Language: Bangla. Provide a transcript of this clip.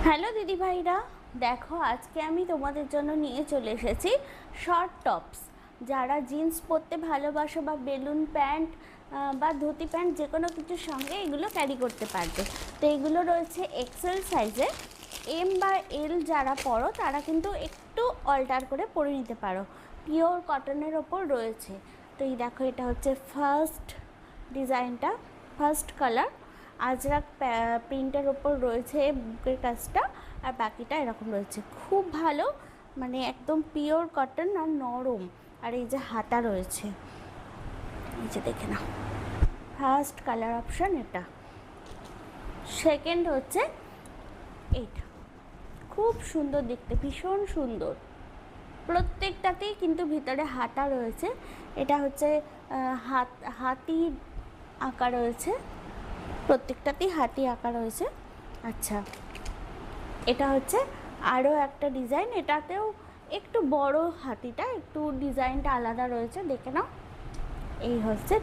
হ্যালো দিদি ভাইরা, দেখো আজকে আমি তোমাদের জন্য নিয়ে চলে এসেছি শর্ট টপস। যারা জিন্স পরতে ভালোবাসো বা বেলুন প্যান্ট বা ধুতি প্যান্ট যে কোনো কিছুর সঙ্গে এগুলো ক্যারি করতে পারবে। তো এগুলো রয়েছে এক্সেল সাইজে। এম বা এল যারা পরো তারা কিন্তু একটু অল্টার করে পরে নিতে পারো। পিওর কটনের ওপর রয়েছে। তো এই দেখো, এটা হচ্ছে ফার্স্ট ডিজাইনটা, ফার্স্ট কালার। আজরাক প্রিন্টের ওপর রয়েছে বুকের কাজটা, আর বাকিটা এরকম রয়েছে। খুব ভালো, মানে একদম পিওর কটন আর নরম। আর এই যে হাতা রয়েছে, এই যে দেখে নাও, ফার্স্ট কালার অপশান এটা। সেকেন্ড হচ্ছে এইটা, খুব সুন্দর দেখতে, ভীষণ সুন্দর। প্রত্যেকটাতেই কিন্তু ভিতরে হাতা রয়েছে। এটা হচ্ছে হাতির আঁকা রয়েছে, প্রত্যেকটাতেই হাতি আঁকা রয়েছে। আচ্ছা, এটা হচ্ছে আরও একটা ডিজাইন, এটাতেও একটু বড় হাতিটা, একটু ডিজাইনটা আলাদা রয়েছে, দেখে নাও। এই হচ্ছে